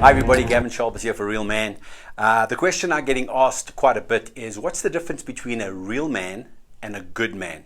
Hi everybody, Gavin Sharples here for Real Man. The question I'm getting asked quite a bit is, what's the difference between a real man and a good man?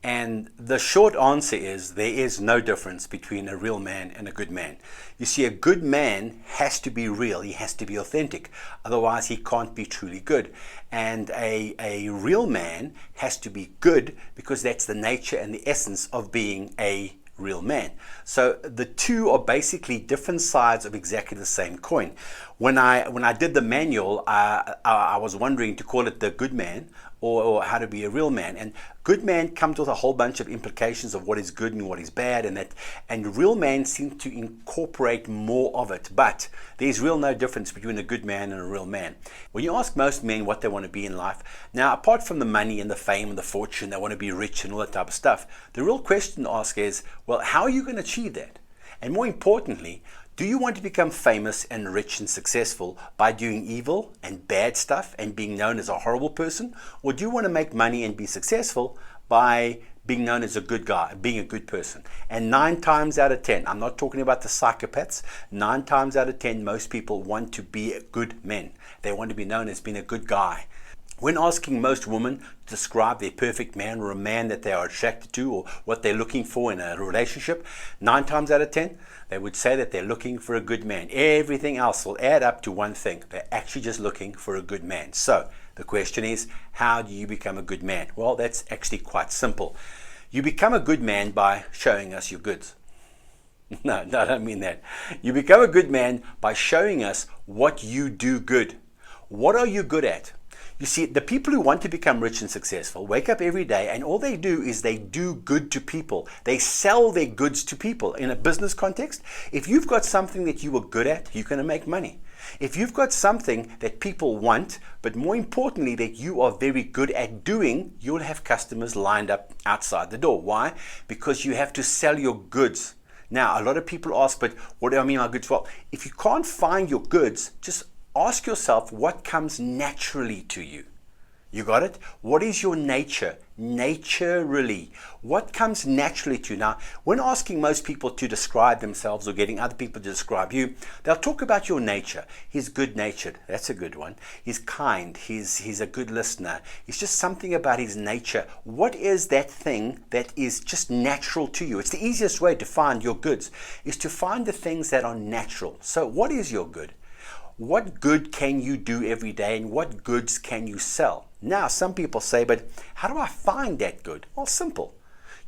And the short answer is, there is no difference between a real man and a good man. You see, a good man has to be real, he has to be authentic, otherwise he can't be truly good. And a real man has to be good because that's the nature and the essence of being a real man. So the two are basically different sides of exactly the same coin. When I did the manual, I was wondering to call it the good man or how to be a real man. And good man comes with a whole bunch of implications of what is good and what is bad, and real man seems to incorporate more of it. But there's real no difference between a good man and a real man. When you ask most men what they want to be in life, now apart from the money and the fame and the fortune, they want to be rich and all that type of stuff. The real question to ask is, well, how are you going to achieve that? And more importantly, do you want to become famous and rich and successful by doing evil and bad stuff and being known as a horrible person? Or do you want to make money and be successful by being known as a good guy, being a good person? And 9 times out of 10, I'm not talking about the psychopaths, 9 times out of 10, most people want to be good men. They want to be known as being a good guy. When asking most women to describe their perfect man or a man that they are attracted to or what they're looking for in a relationship, 9 times out of 10, they would say that they're looking for a good man. Everything else will add up to one thing. They're actually just looking for a good man. So the question is, how do you become a good man? Well, that's actually quite simple. You become a good man by showing us your goods. No, I don't mean that. You become a good man by showing us what you do good. What are you good at? You see, the people who want to become rich and successful wake up every day and all they do is they do good to people. They sell their goods to people. In a business context, if you've got something that you are good at, you're going to make money. If you've got something that people want, but more importantly that you are very good at doing, you'll have customers lined up outside the door. Why? Because you have to sell your goods. Now, a lot of people ask, but what do I mean by goods? Well, if you can't find your goods, just ask yourself what comes naturally to you. You got it? What is your nature? Naturally. What comes naturally to you? Now, when asking most people to describe themselves or getting other people to describe you, they'll talk about your nature. He's good-natured. That's a good one. He's kind. He's a good listener. It's just something about his nature. What is that thing that is just natural to you? It's the easiest way to find your goods, is to find the things that are natural. So what is your good? What good can you do every day and what goods can you sell? Now, some people say, but how do I find that good? Well, simple.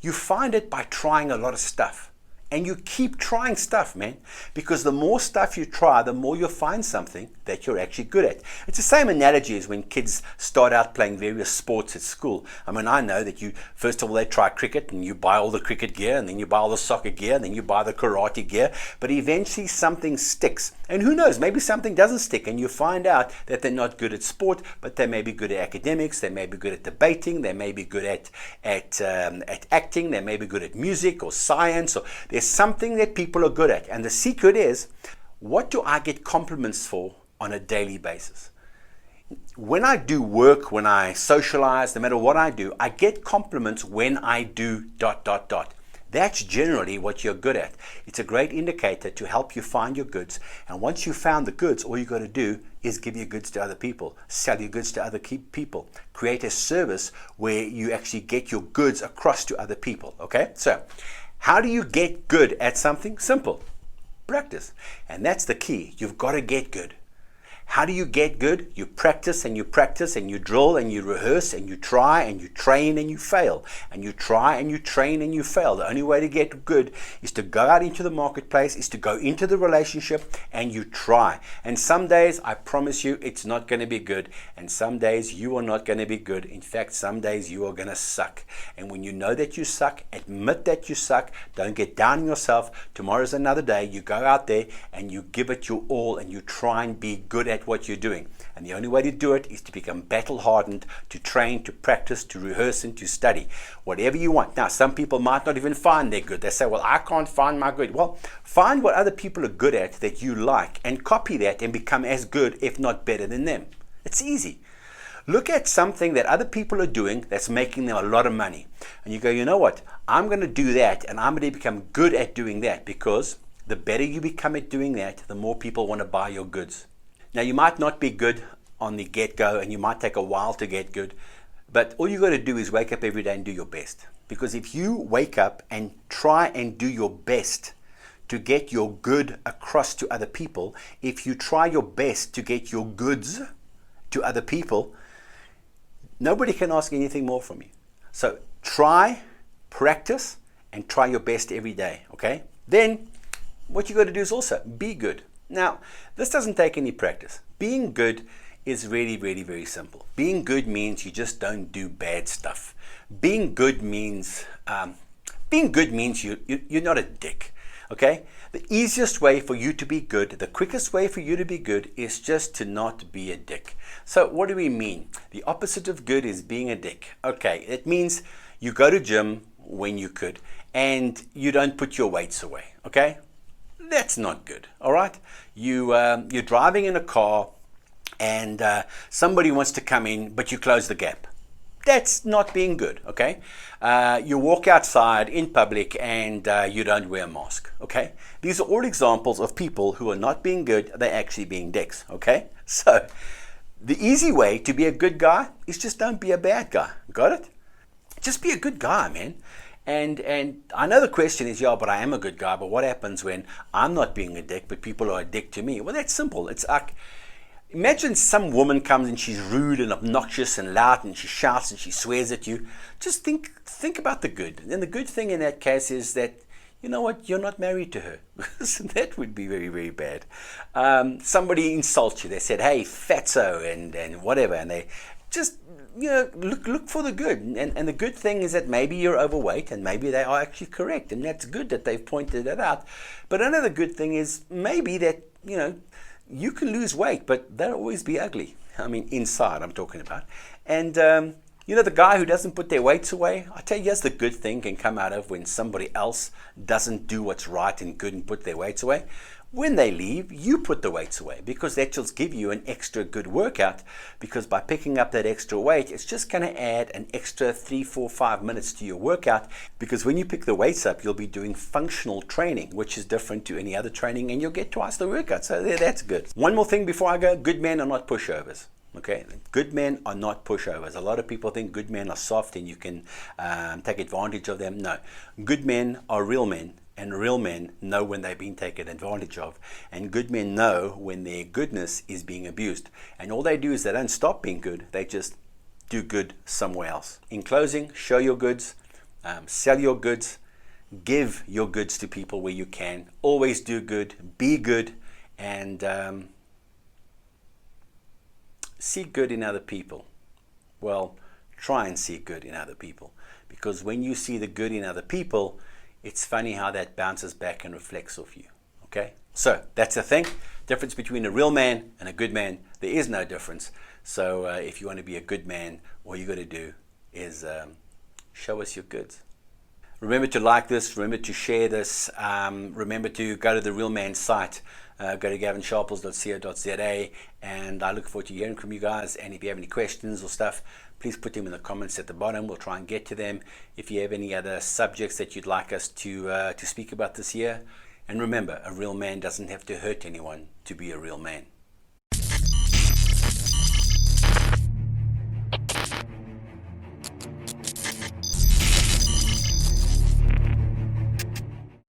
You find it by trying a lot of stuff. And you keep trying stuff, man, because the more stuff you try, the more you'll find something that you're actually good at. It's the same analogy as when kids start out playing various sports at school. I mean, I know that first of all, they try cricket and you buy all the cricket gear, and then you buy all the soccer gear, and then you buy the karate gear, but eventually something sticks. And who knows, maybe something doesn't stick and you find out that they're not good at sport, but they may be good at academics, they may be good at debating, they may be good at acting, they may be good at music or science, or there's something that people are good at. And the secret is, what do I get compliments for on a daily basis? When I do work, when I socialize, no matter what I do, I get compliments when I do ... That's generally what you're good at. It's a great indicator to help you find your goods. And once you've found the goods, all you got to do is give your goods to other people, sell your goods to other people, create a service where you actually get your goods across to other people. Okay? So, how do you get good at something? Simple. Practice. And that's the key. You've got to get good. How do you get good? You practice and you practice and you drill and you rehearse and you try and you train and you fail. And you try and you train and you fail. The only way to get good is to go out into the marketplace, is to go into the relationship and you try. And some days, I promise you, it's not going to be good. And some days you are not going to be good. In fact, some days you are going to suck. And when you know that you suck, admit that you suck. Don't get down on yourself. Tomorrow's another day. You go out there and you give it your all and you try and be good at what you're doing. And the only way to do it is to become battle hardened, to train, to practice, to rehearse, and to study. Whatever you want. Now, some people might not even find their good. They say, well, I can't find my good. Well, find what other people are good at that you like and copy that and become as good, if not better than them. It's easy. Look at something that other people are doing that's making them a lot of money. And you go, you know what? I'm going to do that and I'm going to become good at doing that because the better you become at doing that, the more people want to buy your goods. Now, you might not be good on the get-go, and you might take a while to get good, but all you got to do is wake up every day and do your best. Because if you wake up and try and do your best to get your good across to other people, if you try your best to get your goods to other people, nobody can ask anything more from you. So try, practice, and try your best every day, okay? Then what you got to do is also be good. Now, this doesn't take any practice. Being good is really, really very simple. Being good means you just don't do bad stuff. Being good means you're not a dick, okay? The easiest way for you to be good, the quickest way for you to be good is just to not be a dick. So what do we mean? The opposite of good is being a dick. Okay, it means you go to gym when you could and you don't put your weights away, okay? That's not good, all right? You're driving in a car and somebody wants to come in, but you close the gap. That's not being good, okay? You walk outside in public and you don't wear a mask, okay? These are all examples of people who are not being good, they're actually being dicks, okay? So the easy way to be a good guy is just don't be a bad guy, got it? Just be a good guy, man. And I know the question is, yeah, but I am a good guy, but what happens when I'm not being a dick, but people are a dick to me? Well, that's simple. It's like, imagine some woman comes and she's rude and obnoxious and loud and she shouts and she swears at you. Just think about the good. And the good thing in that case is that, you know what, you're not married to her. So that would be very, very bad. Somebody insults you. They said, hey, fatso and whatever. And they just, you know, look for the good. And the good thing is that maybe you're overweight and maybe they are actually correct. And that's good that they've pointed that out. But another good thing is maybe that, you know, you can lose weight, but they'll always be ugly. I mean, inside I'm talking about. And, you know, the guy who doesn't put their weights away, I tell you, yes, the good thing can come out of when somebody else doesn't do what's right and good and put their weights away. When they leave, you put the weights away because that will give you an extra good workout, because by picking up that extra weight, it's just going to add an extra 3, 4, 5 minutes to your workout, because when you pick the weights up, you'll be doing functional training, which is different to any other training, and you'll get twice the workout. So that's good. One more thing before I go, good men are not pushovers. Okay, good men are not pushovers. A lot of people think good men are soft and you can take advantage of them. No, good men are real men. And real men know when they're being taken advantage of. And good men know when their goodness is being abused. And all they do is they don't stop being good. They just do good somewhere else. In closing, show your goods, sell your goods, give your goods to people where you can. Always do good, be good, and see good in other people. Well, try and see good in other people. Because when you see the good in other people, it's funny how that bounces back and reflects off you, okay? So that's the thing. Difference between a real man and a good man, there is no difference. So if you want to be a good man, all you got to do is show us your goods. Remember to like this, remember to share this, remember to go to the Real Man site, go to gavinsharples.co.za, and I look forward to hearing from you guys. And if you have any questions or stuff, please put them in the comments at the bottom. We'll try and get to them. If you have any other subjects that you'd like us to speak about this year, and remember, a real man doesn't have to hurt anyone to be a real man.